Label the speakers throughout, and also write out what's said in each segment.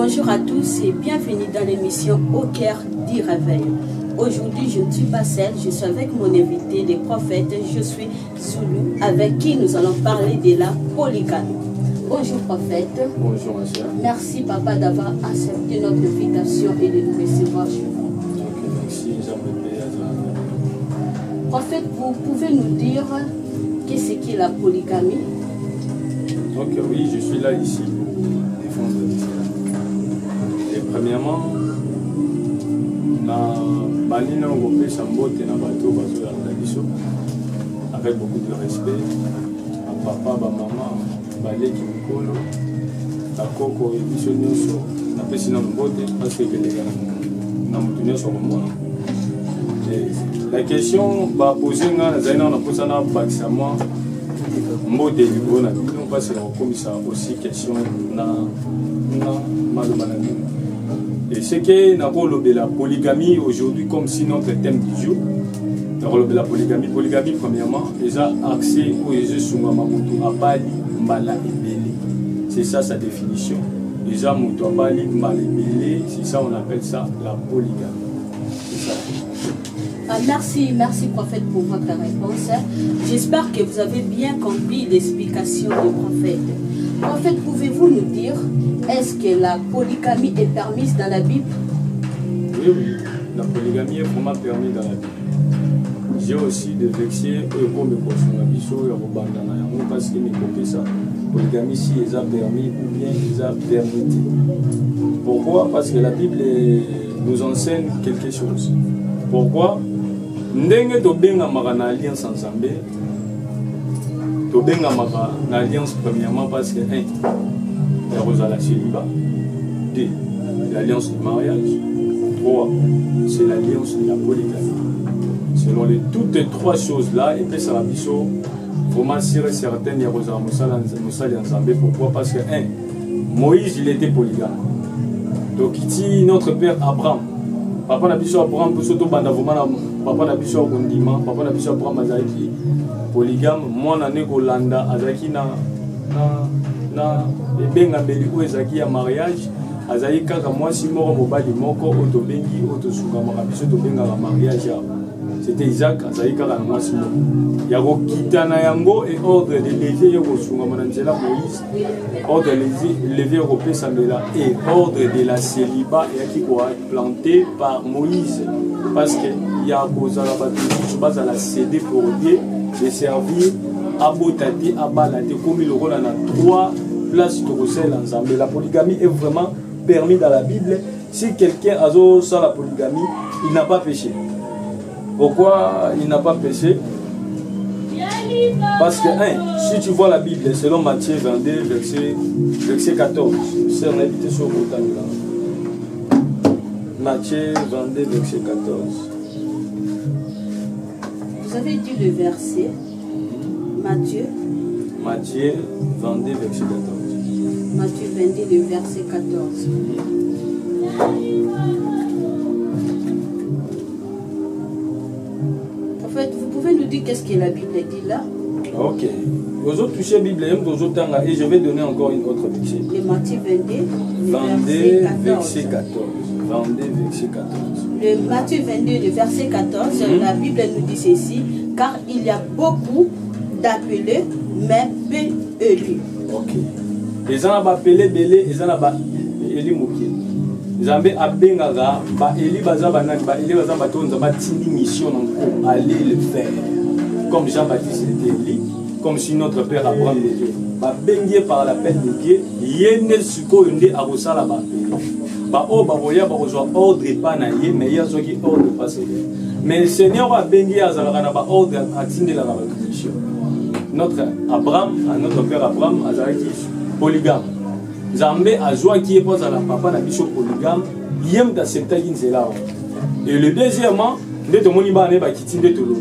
Speaker 1: Bonjour à tous et bienvenue dans l'émission Au cœur du réveil. Aujourd'hui, je ne suis pas seule, je suis avec mon invité, les prophètes. Je suis Zoulou, avec qui nous allons parler de la polygamie. Bonjour prophète.
Speaker 2: Bonjour ma chère.
Speaker 1: Merci papa d'avoir accepté notre invitation et de nous recevoir chez vous.
Speaker 2: Ok, merci, j'aimerais
Speaker 1: Prophète, vous pouvez nous dire qu'est-ce qu'est la polygamie?
Speaker 2: Donc oui, je suis là ici pour défendre l'islam. Et premièrement, na banina ngopé sambote na bateau bazo ya biso avec beaucoup de respect. À papa, ba maman, baleki mikolo, la koko et biso nyonso na pesi na mbote parce que les gars na mutunya sur moi. La question ba poser nga zaina na posa na bakisa moi mbote libo na bino parce que comme ça aussi question na maloma na bino. Et c'est que la polygamie aujourd'hui comme si notre thème du jour. La polygamie, premièrement, déjà accès au Jésus Mamoto Abali Mbala Ebele. C'est ça sa définition. Déjà Moto Abali Mbala Ebele, c'est ça on appelle ça la polygamie. C'est ça.
Speaker 1: Merci prophète pour votre réponse. J'espère que vous avez bien compris l'explication du prophète. Prophète, pouvez-vous nous dire, est-ce que la polygamie est permise dans la Bible?
Speaker 2: Oui, la polygamie est vraiment permise dans la Bible. J'ai aussi des versets comme le Kosonabiso et Robandana, parce que mes copains, ça, polygamie, si ils ont permis ou bien ils ont permis. Pourquoi? Parce que la Bible nous enseigne quelque chose. Pourquoi? Ndenge tobenga na alliance ensemble, tobenga na alliance premièrement parce que 1, il y a la célibat, 2, l'alliance du mariage, 3, c'est l'alliance de la polygamie. Selon toutes les trois choses-là, et puis ça va biso, vraiment sûr et certain, il y a Moussali ensemble. Pourquoi? Parce que 1, Moïse, il était polygame. Donc, il dit notre père Abraham. Papa n'a biso Abraham, papa n'a biso Gondima, papa n'a biso Abraham Azaki, polygame, moi n'a né Golanda, Azaki na benga beliko ezaki ya mariage, Azaki kaka moi si moro mobali moko otobengi otosuka makabiso tobenga la mariage. C'était Isaac, Azaki kaka na moi si moko. Yako kitana yango et ordre de levier yoko sunga mananzela Moïse, ordre de levier européen Samela et ordre de la célibat et qui quoi planté par Moïse parce que Yako Zalabatu base à la cédé pour Dieu de servir à Botati à Balade comme il rôle en 3 places de ensemble. La polygamie est vraiment permis dans la Bible. Si quelqu'un a ça la polygamie, il n'a pas péché. Pourquoi il n'a pas péché? Parce que, si tu vois la Bible, selon Matthieu 22, verset 14, c'est un invité sur le Matthieu 22, verset 14.
Speaker 1: Vous avez dit le verset, Matthieu
Speaker 2: 22, verset 14.
Speaker 1: Matthieu 22, le verset 14. En fait, vous pouvez nous dire qu'est-ce que la Bible dit là?
Speaker 2: Ok. Vous autres touchez la Bible et je vais donner encore une autre verset.
Speaker 1: Le Matthieu 22,
Speaker 2: verset 14. 22, verset 14.
Speaker 1: Le Matthieu 22, le verset 14, la Bible nous dit ceci, car il y a beaucoup d'appelés, mais peu élus.
Speaker 2: Ok. Ils ont appelé Belé, ils ont appelé Mouké. Zambé abengaga ba eli baza banani ba eli baza batonza ba tindi mission en aller le faire comme Jean-Baptiste était Élie comme si notre père Abraham l'était ba bengié par l'appel de Dieu yende suko yende arosala ba ba o ba boya ba rejoindre ordre pas na yé mais ya zoki ordre passer mais le Seigneur a bengié azalaka na ba ordre atinde la mission notre Abraham notre père Abraham azalaki polygame. Zambé a joué qui est pas à la papa na biso polygame, yem d'accepter qui c'est là. Et le deuxièmement, de tout monde va aller ba kiti de tout le.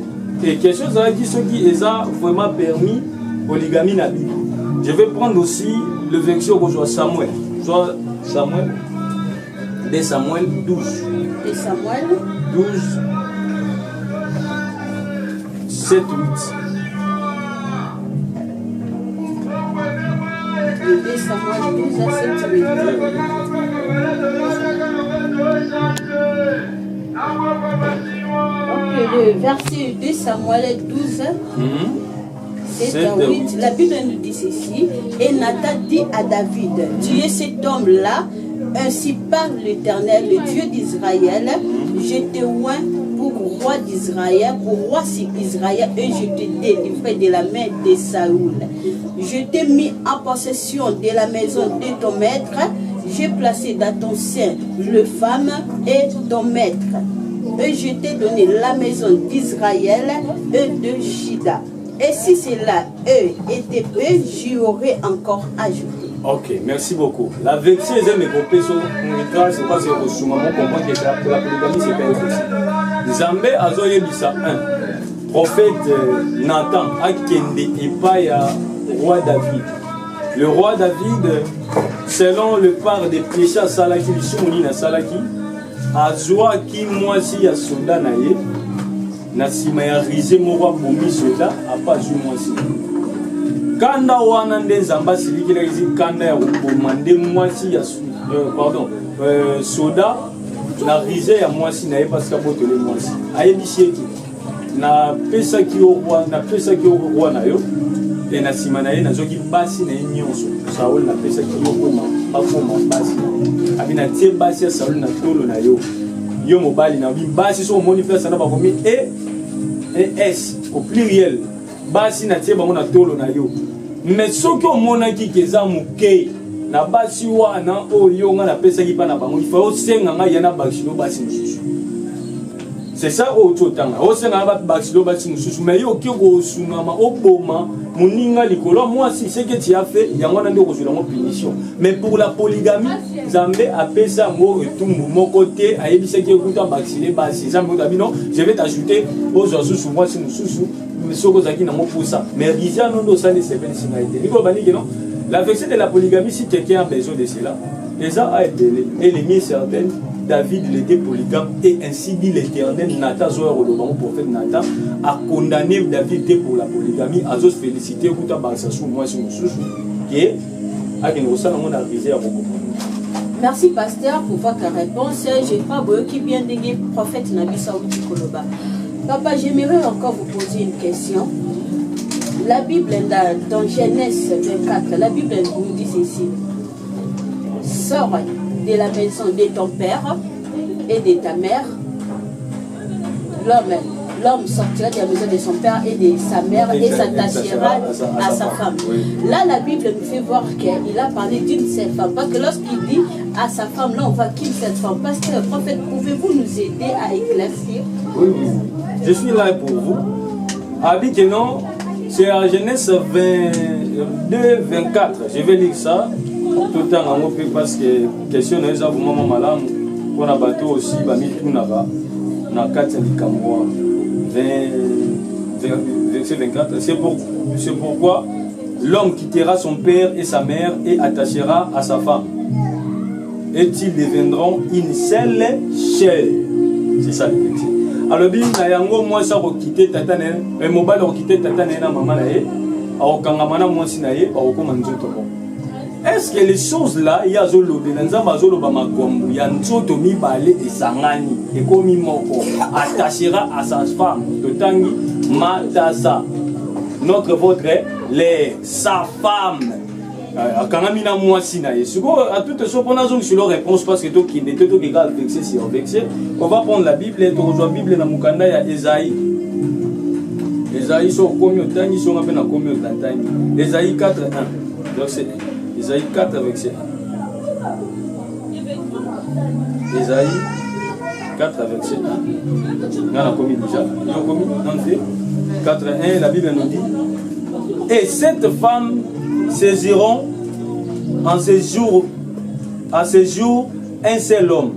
Speaker 2: Et quelque chose qui ce qui est vraiment permis polygamie na Bible. Je vais prendre aussi le verset au Samuel. Samuel 2 Samuel 12.
Speaker 1: 2 Samuel
Speaker 2: 12 7 8.
Speaker 1: de 2 Samuel 12 à 7 minutes. Ok, le verset 2 Samuel 12. 7 à 8, la Bible nous dit ceci. Et Nathan dit à David, tu es cet homme-là, ainsi parle l'Éternel, le Dieu d'Israël, je te oins pour roi d'Israël, pour roi d'Israël, et je te délivrerai de la main de Saoul. Je t'ai mis en possession de la maison de ton maître, j'ai placé dans ton sein le femme et ton maître. Et je t'ai donné la maison d'Israël et de Juda. Et si cela était peu, j'y aurais encore ajouté.
Speaker 2: Ok, merci beaucoup. La vexée, j'aime écouter sur le c'est pas ce que je comprends que la polygamie, c'est pas impossible. Zambé Azoye Bisa 1. Prophète Nathan a kende et pas roi David. Le roi David, selon le part des péchés à Salaki, le Shimouni na Salaki, Azoa qui moi si a soldat naïe. Na sima ya rize moko bomi soda apa ju mwasi kanda wana nde nzamba siliki na izi kanda ya bomande mwasi ya soda na rize ya mwasi na ye parce que botole mwasi ayebishi eki na pesa ki roi na yo e na sima na ye nazoki basi na ye nyonso Saul na pesa ki bakoma basi abi na tie basi ya Saul na tolo na yo yo mobali na bi basi so moni pesa na bakomi S au pluriel basi na tie bango na tolo na yo mais soki omona ki keza muke na basi wana oyo nga na pesa ki pa na bango il faut osenga nga yana bakilo basi mususu c'est ça o totanga osenga ba bakilo basi mususu mais yo ki ko sunama oboma muninga likolo moi si c'est que tu as fait yango na ndo ko zula mo punition mais pour la polygamie Zambé a pesa mo etumbu mon côté ayebisa ki okuta bakile basi Zambé tabino je vais t'ajouter aux osusu moi si mususu soko zaki na mo poussa mais déjà non do ça ne c'est pas sinalité niko bani que non la vexée de la polygamie si quelqu'un a besoin de cela déjà a été et les mieux certaines David il était polygame et ainsi dit l'Éternel Nathan Zoé le prophète Nathan a condamné David pour la polygamie a juste félicité kuta baksasu moi si mususu qui a qui nous ça on a risé à beaucoup.
Speaker 1: Merci pasteur pour votre réponse. Je crois qui vient de dire prophète Nabi Saoudi Koloba. Papa, j'aimerais encore vous poser une question. La Bible dans Genèse 24, la Bible nous dit ceci. Sors de la maison de ton père et de ta mère. L'homme sortira de la maison de son père et de sa mère et s'attachera à sa femme. Oui. Là, la Bible nous fait voir qu'il a parlé d'une seule femme. Parce que lorsqu'il dit à sa femme, là, on voit qu'une seule femme. Parce que le prophète, pouvez-vous nous aider à éclaircir?
Speaker 2: Oui, oui. Je suis là pour vous. Habit que non, c'est à Genèse 22, 24. Je vais lire ça tout le temps en mot parce que question est ça, vous maman malade. On a bateau aussi, bah, mis tout là-bas. Dans 4 mois. Verset 24. C'est pourquoi l'homme quittera son père et sa mère et attachera à sa femme. Et ils deviendront une seule chair. C'est ça le texte. Alors, bien, moi, ça va quitter Tatane, mais mobile va quitter Tatane, maman, est-ce que les choses là, il y a Zolo, il y a Nzoto Mibale et Sangani, et comme Moko, attachera à sa femme, le Tangi, Matasa. Notre votre les sa femme. Quand mina moi sinaye. À toutes choses, on a sur leur réponse parce que tout qui n'était tout qui garde vexé si on vexé. On va prendre la Bible et on rejoint la Bible dans Mukanda ya Esaïe. Esaïe sont combien de temps ils sont à peine à combien de temps. Esaïe 4 1 verset 1. Esaïe 4 verset 1. Esaïe 4 verset 1. On a commis déjà. Ils ont commis en fait 4 1 la Bible nous dit et cette femme saisiront en ces jours, à ces jours un seul homme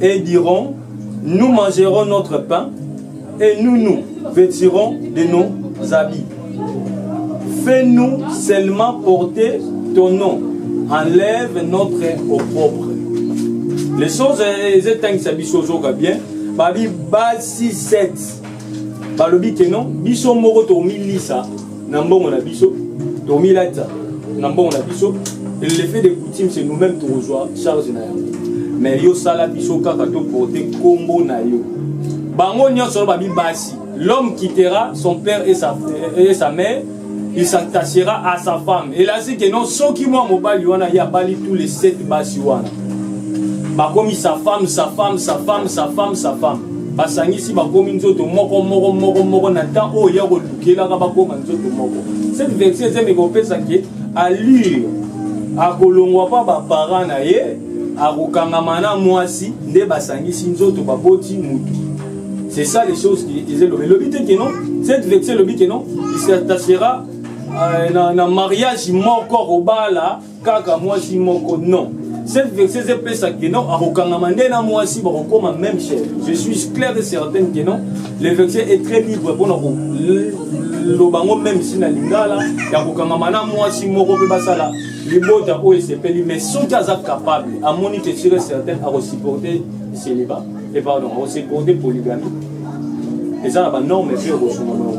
Speaker 2: et diront nous mangerons notre pain et nous nous vêtirons de nos habits. Fais-nous seulement porter ton nom, enlève notre opprobre. Les choses étaient que bien babi basi 7 balobi que non biso moko to milisa na mbongo na biso to milata na mbongo na biso Et l'effet des coutumes, c'est nous-mêmes qui rejoignons charge na yo. Mais yo sala biso kaka to porter combo na yo. Bango nyonso ba bi basi. L'homme quittera son père et sa mère, il s'attachera à sa femme. Et là c'est que non, ceux qui moi mobali wana ya bali tous les 7 basi wana. Ba komi sa femme, sa femme, sa femme, sa femme, sa femme. Basangisi ba komi nzoto moko na temps o ya ko lukela ka ba koma nzoto moko. Cette verset c'est me kopesa ke allure akolongwa pa ba parents na ye akokangama na mwasi nde basangisi nzoto baboti mutu. C'est ça les choses qui disaient le but est que non, cette verset le but est non, il s'attachera na mariage moko robala kaka mwasi moko non. Cette verset c'est plus ça que non, akokangama nde na mwasi ba kokoma même cher. Je suis clair et certain que non, le verset est très libre pour nous lobango même si na lingala ya kokangama na mwasi moko pe basala libota o esepeli mais sont capable à monitor sur certain à supporter célibat et pardon à supporter polygamie. Et ça va non mais je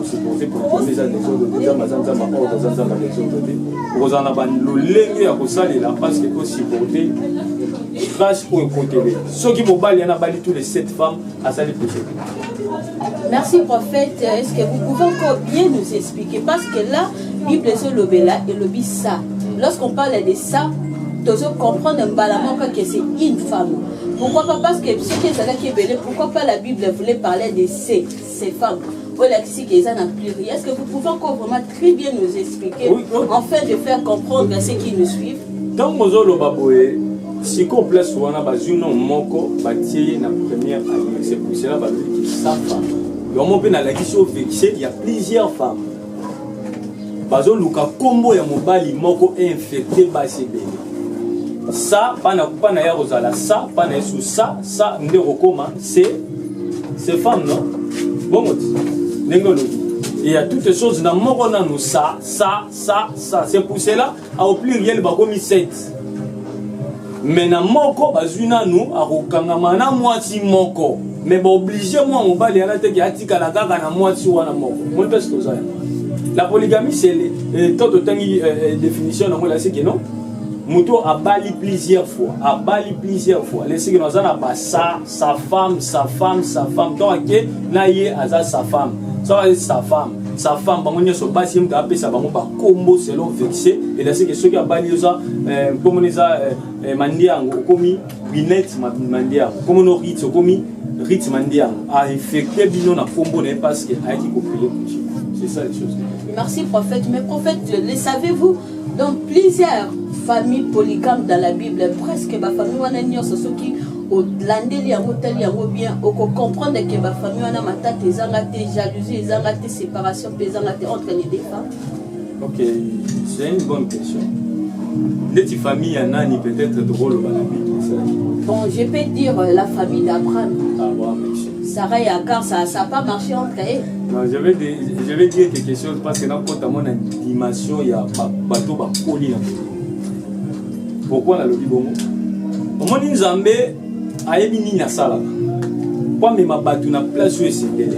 Speaker 2: supporter polygamie ça des autres déjà mazanza mako mazanza des autres vous en avez lolenge ya kosalela parce que supporter grâce au côté ceux qui mobile yana bali tous les 7 femmes à ça les péchés.
Speaker 1: Merci prophète, est-ce que vous pouvez encore bien nous expliquer parce que là Bible sur le bela et le bis ça. Lorsqu'on parle de ça, tu dois comprendre un balamant que c'est une femme. Pourquoi pas parce que ce qui est belé, pourquoi pas la Bible voulait parler de ces femmes. Est-ce que vous pouvez encore vraiment très bien nous expliquer afin de faire comprendre à ceux qui nous suivent?
Speaker 2: Dans mon zolo baboé, si complexe on a bazuno moko bâti na première année, c'est pour cela que sa femme. Donc mon père la question vexée, il y a plusieurs femmes. Bazo luka combo ya mobali moko infecté basi bébé. Ça pas na ya rozala ça pas na sous ça ndé rokoma c'est femme non. Bon mot. Nengolo. Il y a toutes les choses dans moko na nous ça. C'est pour cela au pluriel ba komi 7. Mais na moko bazuna nous a rokangama na mwati moko. Mais ba obligé moi mobali yana te ki atika la kaka na mwati wana moko. Mon parce que ça. La polygamie, c'est tant de définition, c'est que non. Mouto a bali plusieurs fois. Les signes nous ont pas sa femme. Tant que naïe a sa femme. Ça va être sa femme. Sa femme, on y a son basi, on a appelé ça par combo selon vexé. Et là, c'est que ceux qui a bali ça, comme on les a mandiang, comme binette mandiang, comme on a rit, comme rit mandiang, a infecté bino na combo n'est pas ce qui a été coupé. C'est ça les choses.
Speaker 1: Merci prophète. Mais prophète, le savez-vous, dans plusieurs familles polygames dans la Bible, presque ma famille wana nyonso soki au landeli yango tali yango bien au comprendre que ma famille wana matata ezanga te jalousie ezanga te séparation ezanga te entre les deux femmes.
Speaker 2: OK, c'est une bonne question. Les familles nani peut-être drôle dans la Bible.
Speaker 1: Bon, je peux dire la famille d'Abraham.
Speaker 2: Abraham,
Speaker 1: Sarah et Agar, ça n'a pas marché entre eux.
Speaker 2: Non, je vais dire quelque chose parce que dans mon animation, il y a bateau bakoli. Pourquoi la lobby bongo? Au moins nous Zambé a émis na sala. Pourquoi me ma bateau na place où est sindele?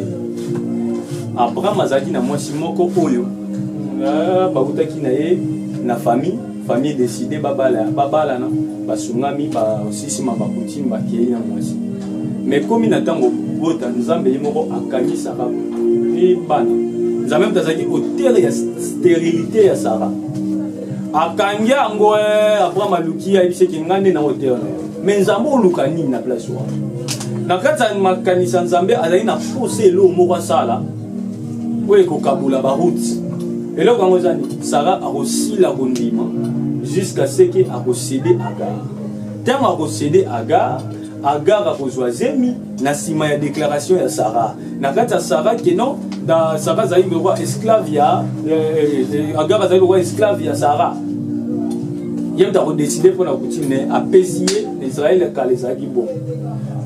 Speaker 2: Abraham azaki na mwasi moko oyo. Babuta ki na ye na famille décidé babala na basungami ba osisi mabakuti mbakei na mwasi. Mais comme il attend au bota nzambe yimoko akanisa ka et bana nzambe mtazaki hôtel ya stérilité ya Sarah akanya ngo Abraham aluki ayibise ki ngande na hôtel mais nzambe olukani na place wa na kata makanisa nzambe azali na posé lo moko sala oye ko kabula ba route et là quand ozani Sarah a aussi la kondima jusqu'à ce que a possédé Agar tant a possédé Agar a besoin zemi na sima ya déclaration ya Sarah na kata Sarah que non dans Sarah zali le roi esclave ya Agar zali le roi esclave ya Sarah yem ta décider pour na continuer à paisier Israël ka les agi bon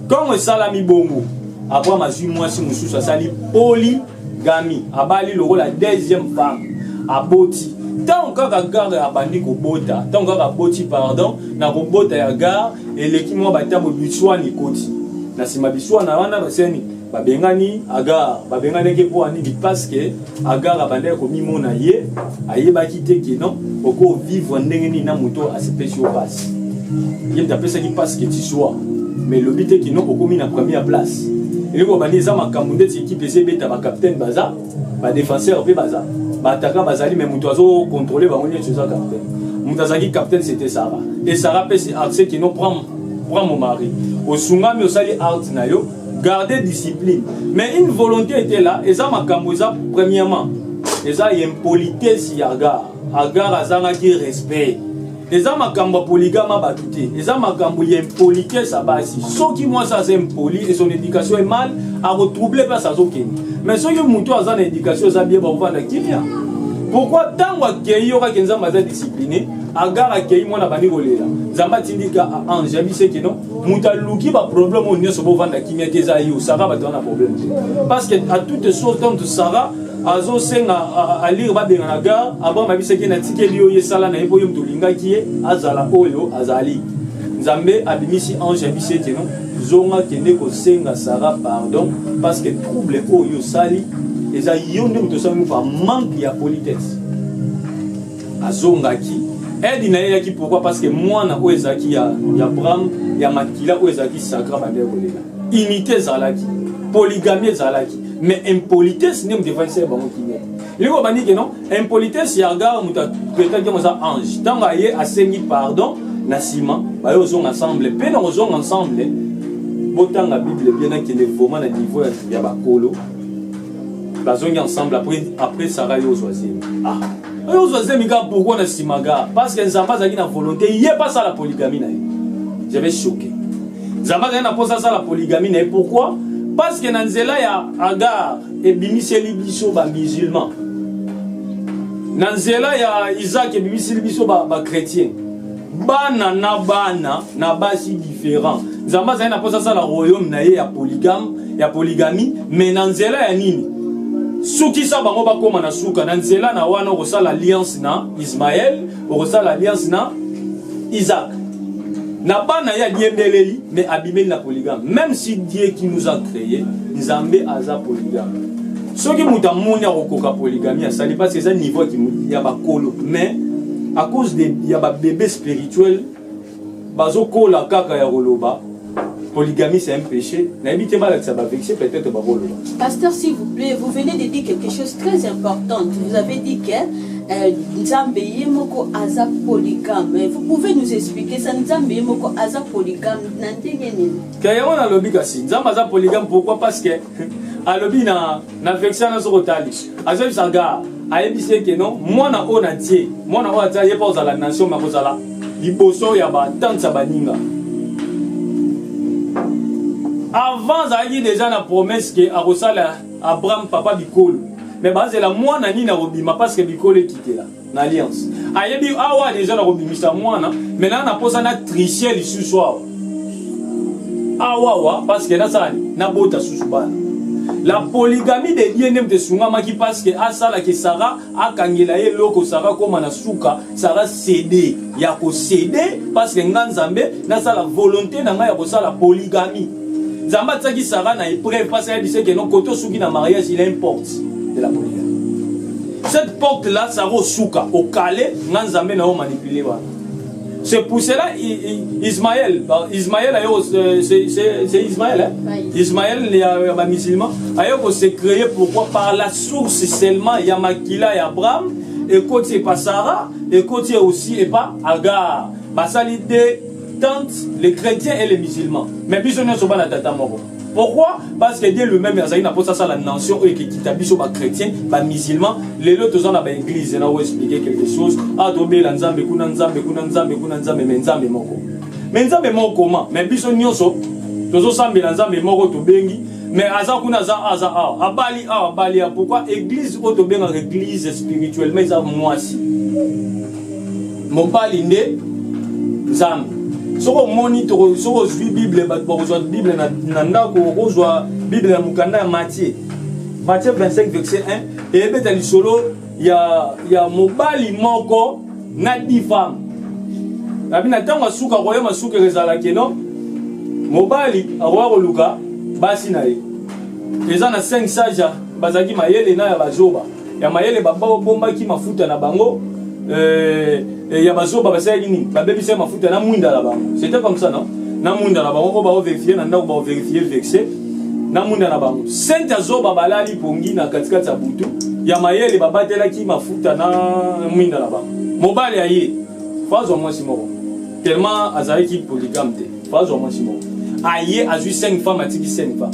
Speaker 2: comme salami bongo après ma ju moi si mususu sali polygamie abali le roi la deuxième femme aboti tant qu'Agar a bandi ko bota tant qu'Agar boti pardon na ko bota ya Agar et l'équipe moi bata bo biswa ni koti na sima biswa na wana baseni babengani Agar babengani ke po ani parce que Agar abandé ko mimona ye ayebaki te ke non oko vivre ndenge ni na moto a spécial passe il t'a pensé qu'il passe que tu sois mais le but est que non oko mi na première place et ko bani za makambo ndeti équipe CB ta ba capitaine baza ba défenseur pe baza ba attaquant bazali mais moto azo contrôler ba onye ça capitaine moto capitaine c'était Sarah et Sarah pe c'est que non prend mon mari au sungami au sali art na yo garder discipline mais une volonté était là et ça makambo ça premièrement et ça y impolitesse Agar azanga qui respect et ça makambo polygame batouté et ça makambo y impolitesse à basi ce qui moi ça c'est impoli et son éducation est mal à retroubler pas ça zokeni mais ce que muto azana éducation ça bien ba vendre kimia pourquoi tant wa keyo ka kenza maza discipliné Agar akei mona bani kolela zamba tindika ange abise que non muta luki ba problème on nyoso bo vanda kimia teza yo Sarah ba tona problème parce que à toutes choses tant Sarah azo senga a lire ba benga Agar aba mabise ke na tikeli yo yesala na ebo yo mtulinga kiye azala oyo azali nzambe abimisi ange abise que non zonga kende ko senga Sarah pardon parce que trouble oyo sali eza yonde mutosami par manque ya politesse azonga ki aide na yaki pourquoi parce que moi na oezaki ya Abraham ya makila oezaki sacra bande kolela unité zalaki polygamie zalaki mais impolitesse nem défenseur bango kiné liko bani que non impolitesse ya Agar muta peut-être comme ça ange tanga ye asengi pardon na sima ba yo zong ensemble pe na zong ensemble botanga bible bien que le vraiment na niveau ya bakolo bazongi ensemble après Sarah yo zoisième yo zoisième gars pourquoi na simaga parce que nzamba zaki na volonté il y a pas ça la polygamie na j'avais choqué nzamba zaki na posa ça la polygamie na pourquoi parce que na nzela ya Agar et bimiseli biso ba musulman na nzela ya Isaac et bimiseli biso ba chrétien bana na basi différent nzamba zaki na posa ça la royaume na ya polygamie mais na nzela ya nini Souki sa bango bakoma na suka na nzela na wana okosala alliance na Ismaël okosala alliance na Isaac na bana ya diembeleli mais abimeli na polygame même si Dieu qui nous a créé nzambe aza polygame soki muta moni akokoka polygamie asali parce que ça niveau qui ya bakolo mais à cause de ya ba bébé spirituel bazokola kaka ya roloba polygamie c'est un péché.
Speaker 1: Pasteur, s'il vous plaît, vous venez de dire quelque chose de très important. Vous avez dit que Nzambe yemoko aza polygame. Vous pouvez nous expliquer ça? Nzambe yemoko aza polygame.
Speaker 2: Kaya na lobi kasi. Nzambe aza polygame pourquoi? Parce que a lobi na vexa na sokotali. Aza bisaga ayebise que non, moi na ona tie. Moi na ona tie pas za la nation ma kozala. Liboso ya ba tante baninga. Avant, il y a déjà la promesse que Abraham papa Bikolo. Mais c'est la moi nani na robima parce que Bikolo est quitté là, l'alliance. Ayebi awa déjà na robimisa moi na, mais là na posa na tricher les sous-soirs. Awa parce que là ça na bota sous-soir. La polygamie de liens de sungama qui parce que asala que Sarah a kangela ye loko Sarah comme na suka Sarah cédé ya ko cédé parce que nganzambe na sa la volonté na nga ya ko sa la polygamie. Zamba tsaki Sarah na épreuve parce qu'elle disait que non koto suki na mariage il a une porte de la polygamie. Cette porte là ça va au souka au calé nganzambe na o manipuler wa. C'est pour cela Ismaël c'est Ismaël hein? Ismaël il y a un musulman ayo s'est créé pourquoi par la source seulement il y a Makila et Abraham et côté pas Sarah et côté aussi et pas Agar basalide tant les chrétiens et les musulmans mais biso ne sont pas la tata moko. Pourquoi? Parce que Dieu lui-même a dit ça la nation et qui t'habille sur les chrétiens, les musulmans, les autres sont dans l'église, ils ont expliqué quelque chose. Ah, Dobé, l'anzambe, kunanzambe, mais nzambe moko. Mais nzambe moko comment? Mais biso nyoso, tozo sambe l'anzambe moko to bengi, mais aza kuna aza abali pourquoi église auto benga église spirituellement ils ont moisi. Mobali nde nzambe. Soko monitor soko zwi Bible ba kozwa Bible na ndako kozwa Bible na mukanda ya Matthieu 25 verset 1 et beta lisolo ya mobali moko na 10 femmes abina tanga suka koyo masuka rezala keno mobali awa koluka basi na ye eza na 5 sages bazaki mayele na ya bazoba ya mayele bombaki mafuta na bango ya bazoba basalaki nini babebisa mafuta na mwinda na bango. C'était comme ça non, na mwinda na bango ba vérifier na ndako ba vérifier vexé na mwinda na bango. Saint azoba balali pongi na katikati ya butu ya mayele babatelaki mafuta na mwinda na bango. Mobali aye fazo moi simoko tellement azalaki polygame te fazo moi simoko aye a eu 5 femmes atiki 5 femmes.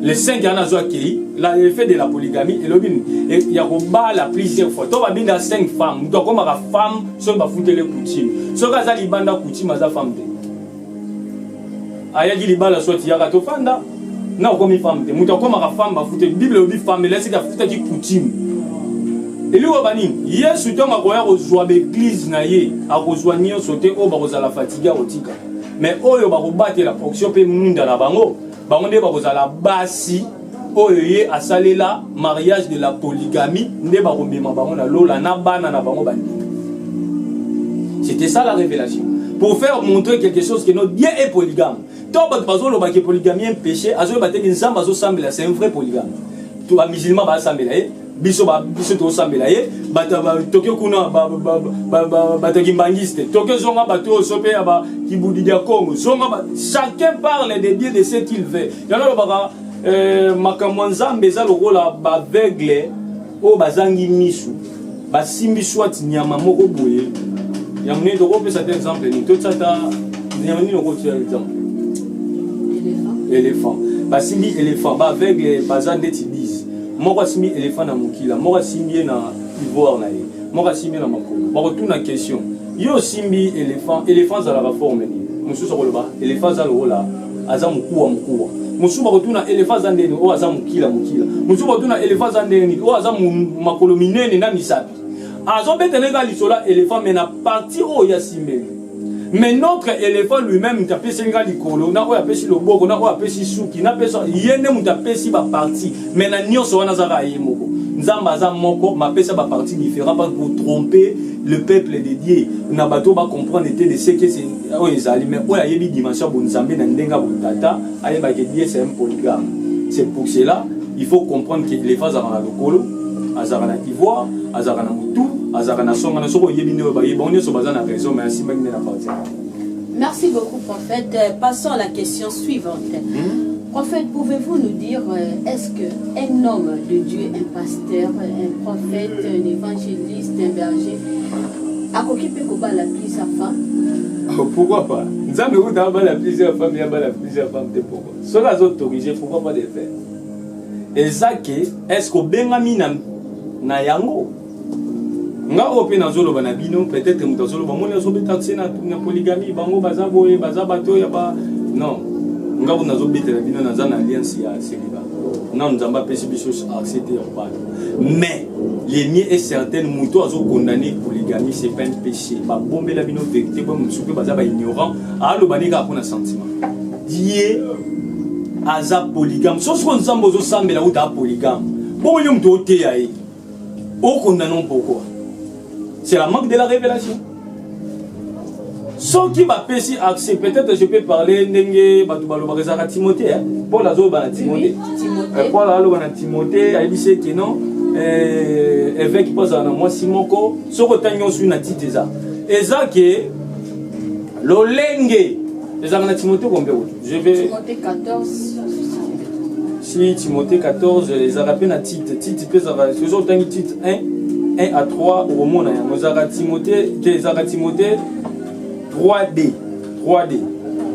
Speaker 2: Les 5 ans à Zoaki, l'effet de la polygamie et le bin, il y a la plusieurs fois. Tu vas bien à 5 femmes, donc comme la femme, soit va foutre les coutumes. Ce que ça libanda coutume à sa femme. Aya dit libala soit il y a rato fanda. Non comme une femme, donc comme la femme va foutre Bible ou femme, mais là c'est la foutre qui coutume. Et lui obani, hier surtout ma croyance aux joies d'église naïe, à rejoindre sauter au baroza la fatigue au tika. Mais oh yo barobattre la fonction pe munda la bango. Bangonde bakozala basi oyoye asalela mariage de la polygamie nde bakomema bango na lola na bana na bango bandi. C'était ça la révélation. Pour faire montrer quelque chose que notre Dieu est polygame. Tant que bazo lo baki polygamie un péché, azo bateki nzamba azo sambela c'est un vrai polygame. Tout ba musulman ba sambela biso to sambela bata ba tokyo kuna ba takimbangiste tokyo zonga bato sope ba kibudi dia Congo zonga chacun parle des biens de ce qu'il veut. Yana lo baka makambo nzambe za lokola ba aveugle o bazangi misu ba simbi swat nyama moko boye yamne to ko pesa exemple ni to tsata nyamani no ko tsaya exemple éléphant ba simbi éléphant ba aveugle bazande tibis moko simbi éléphant na mukila moko simbi na ivoire na ye moko simbi na makolo ba retourne question yo simbi éléphant za la forme ni mususu ko loba éléphant za lola aza mukuwa mususu ba retourne éléphant za ndeni o aza mukila mususu ba retourne éléphant za ndeni o aza makolo minene na misapi azo betenega lisola éléphant mais na partie o ya simbi. Mais notre éléphant lui-même, il a pêché l'icolo, il a pêché le bogo, il a pêché le souki, il a pêché la partie. Mais il y a une partie différente pour tromper le peuple de Dieu. Il a comprendre ce que c'est. Mais il y a une dimension pour nous c'est un polygame. C'est pour cela il faut comprendre que l'éléphant a le colo, azara na ivoire, azara na mutu, azara na songa na soko yebine ba yebonne so bazana raison mais ainsi même na partie.
Speaker 1: Merci beaucoup prophète. Passons à la question suivante. Prophète, pouvez-vous nous dire est-ce que un homme de Dieu, un pasteur, un prophète, un évangéliste, un berger a occupé Koba la plus sa femme?
Speaker 2: Pourquoi pas? Nous avons la plusieurs femmes, il y a la plusieurs femmes de pourquoi. Cela autorisé, pourquoi pas les faire? Et ça est-ce que Benjamin na yango nga ope na zolo bana bino peut-être muta zolo bango na zobe taxé na polygamie bango baza boye baza bato ya ba non nga na zobe tela bino na zana alliance ya célibat non nous amba pesi biso accepter ou pas mais l'ennemi est certain muto azo condamner polygamie c'est pas un péché ba bombe la bino vérité ba musupe baza ba ignorant alo banika kuna sentiment Dieu aza polygame so so nzambo zo sambela uta polygame bon yo mto te yae au condamnons pourquoi c'est la manque de la révélation. Ce qui va pécher accès, peut-être je peux parler de Timothée, Paul a Timothée. Paul a Timothée, il dit que non, évêque passe à moi Simoko, ce que tu as sur une petite ça. Et ça que l'olenge, les amis Timothée combien? Je vais.
Speaker 1: Timothée 14.
Speaker 2: Si Timothée 14, les arabes na titre peut avoir toujours un titre 1 à 3 au monde. Nous avons Timothée 3D.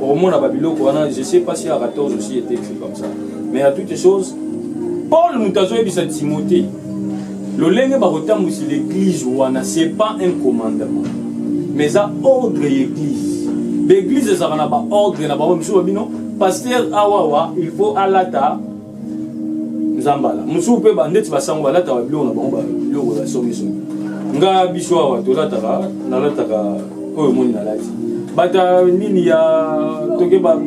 Speaker 2: Au monde à Babylone, je ne sais pas si à 14 aussi était écrit comme ça. Mais à toutes les choses, Paul nous a dit à Timothée, le lingue barotam sur l'église, ce n'est pas un commandement, mais un ordre de l'église. L'église, ça n'a pas ordre, pasteur Awawa, il faut alata. Zambala musu pe bandeti basango la ta bilo na bomba bilo la somiso nga biswa wa to la ta na la ta ko moni na lati bata nini ya toke ba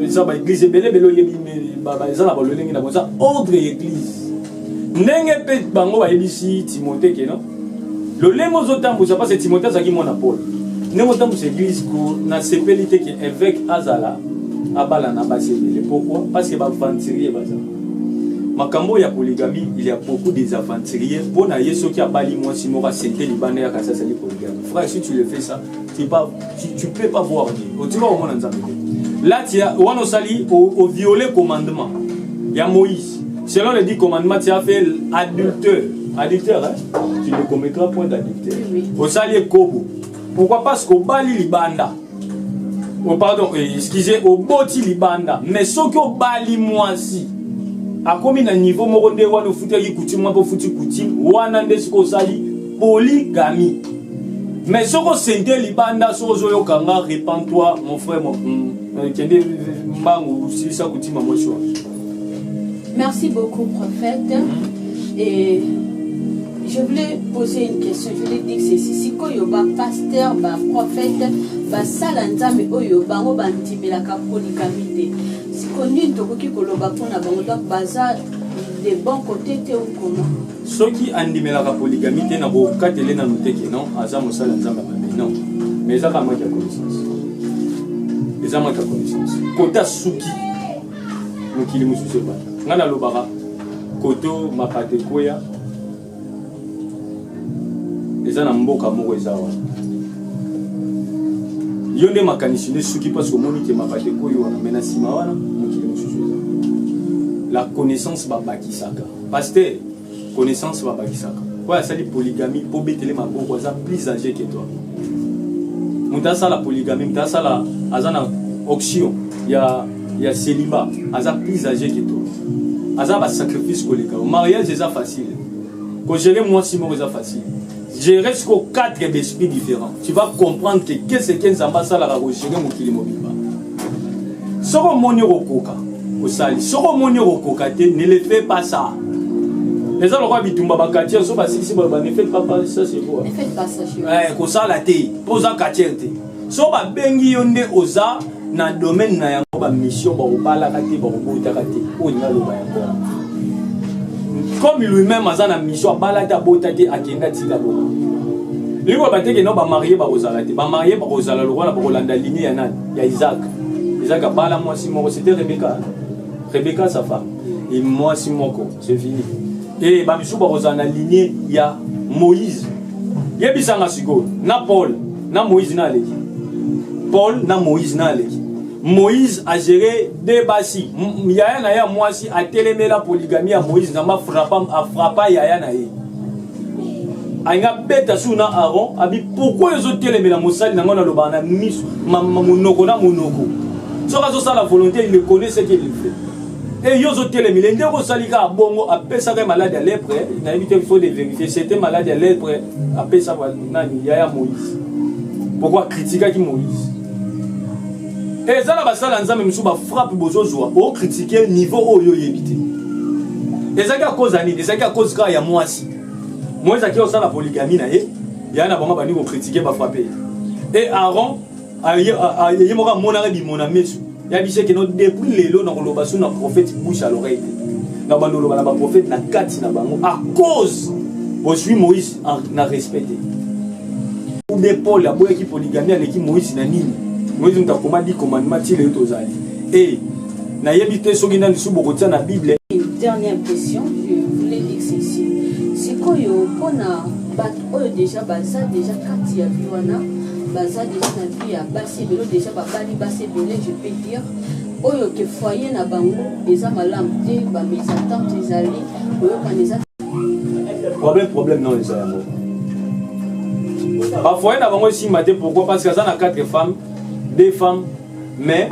Speaker 2: za ba église bele yebi ba za na ba lolengi na boza ordre église ndenge pe bango ba yebisi Timothée ke non le lengo zotambo ça pas c'est Timothée za ki mona Paul ndenge zotambo c'est église ko na sepelité que évêque azala abala na basebele pourquoi parce que ba ventirier baza makambo ya polygamie, il y a beaucoup des aventuriers. Pour naïe ceux qui a bali moi si moi senté libanais à ça c'est polygamie. Frère, si tu le fais ça, tu peux pas voir Dieu. Tu vas au monde en là tu as on sali au violer commandement. Il y a Moïse. Selon les 10 commandements, tu as fait adultère. Adultère, hein? Tu ne commettras point d'adultère. Au sali kobo. Pourquoi? Parce qu'au bali libanda. Oh pardon, excusez, au boti libanda. Mais ce que au bali moi si. A combien de niveau moronde wana futi yi coutume pour futi coutume wana ndesko sali polygamie. Mais ce que sente libanda so zo kanga repens-toi mon frère mon kende mbangu si ça coutume moi choix.
Speaker 1: Merci beaucoup prophète. Et je voulais poser une question. Je voulais dire que c'est si koyoba pasteur ba prophète ba salanzame oyoba ngo bantimela ka polygamie. Si connu to ki koloba pona bango donc baza de bons côtés te ou comment.
Speaker 2: Ceux qui andimela ka polygamie te na bo katele na noteke non aza mosala nzamba ba non. Mais ça va manquer de connaissance. Les amants de connaissance. Kota suki. Mokili mususu ba. Ngana lobara koto mapate koya. Eza na mboka moko eza wana. Yonde makanisi ne suki parce que moni ke mapate koyo wana mena sima wana mokili mususu eza. La connaissance ba bakisaka. Pasteur, connaissance ba bakisaka. Quoi ça dit polygamie pour betele maboko eza plus âgé que toi. Mutasa la polygamie, mutasa la azana option. Il y a célibat, aza plus âgé que toi. Aza ba sacrifice koleka. Au mariage c'est facile. Quand gérer moi si moi c'est facile. Gérer jusqu'aux 4 esprits différents. Tu vas comprendre que qu'est-ce que Nzamba sala la gérer mon kili mobile. Soro moni rokoka. Au sali. Soro moni rokoka te ne le fais pas ça. Les gens le bitumba bakati so ba si ne faites pas ça c'est vous.
Speaker 1: Ne faites pas ça chez vous.
Speaker 2: Ko sala te. Poza katiente. So ba bengi yonde oza na domaine na yango ba mission ba obala kati ba obota kati. O nya lo ba yango. Comme lui-même a une mission, balata botati akenda tika bo. Liko bateke no ba marié ba ozalate, ba marié ba ozala le roi la bolanda lignée ya nan, ya Isaac. Isaac a bala moi si moko, c'était Rebecca. Rebecca sa femme. Et moi si moko, c'est fini. Et ba bisu ba ozana lignée ya Moïse. Yebisanga siko, na Paul, na Moïse na leki. Paul na Moïse na leki. Moïse a géré des bassi. Yaya na ya moi si a télémé la polygamie à Moïse n'a pas frappé Yaya na ye. Anga beta suna Aaron abi pourquoi les autres télémé la mosali na ngona lobana mis monoko na monoko. Soka ça la volonté il le connaît ce qu'il fait. Et yo zo télémé les ndeko salika bongo a pesa ka malade à lèpre, na éviter il faut de vérifier c'était malade à lèpre a pesa na Yaya Moïse. Pourquoi critiquer qui Moïse? Et ça, la salle ensemble, nous sommes frappés bozozwa, au critiquer niveau oyo yebité. Et ça, à cause d'année, et ça, à cause qu'il y a moi aussi. Moi, ça qui est au sein de la polygamie, il y a un abonnement qui va critiquer, va frapper. Et Aaron, il y a mon ami, mon ami, il y a dit que depuis les lots, nous avons un prophète bouche à l'oreille. Nous avons un prophète na kati na bango à cause de suis Moïse n'a respecté. Ou des Paul, la boye qui polygamie, avec qui Moïse n'a ni. Moïse nous a commandé commandement les autosali. Et na yebité sogina ni subokotia na Bible.
Speaker 1: Une dernière question, je voulais dire ceci. C'est quoi yo pona bat oyo déjà baza déjà kati ya biwana baza déjà na vie ya basi belo déjà babali basi belé je peux dire oyo ke foyer na bango eza malamu te ba mes attentes ezali oyo kaneza
Speaker 2: problème non les amis. Ba foyer na bango si maté pourquoi parce que ça na 4 femmes. Des femmes, mais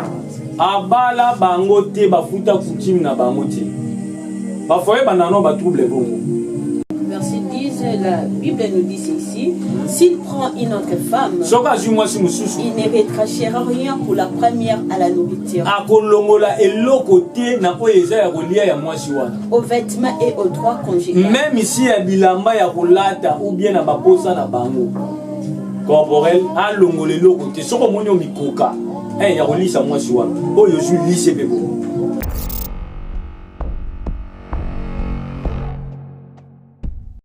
Speaker 2: abala bango te bafuta coutume na bango te. Bafoye banano ba trouble bongo.
Speaker 1: Verset 10, la Bible nous dit ceci, s'il prend une autre femme, il ne rétrachera rien pour la première à la nourriture, aux vêtements et aux droits conjugaux. Même ici à bilamba ya rolata ou bien à baposa na bango.
Speaker 2: Corporel a longolelo côté soko monyo mikoka eh ya rolisa moi soir oyo ju lycée bebo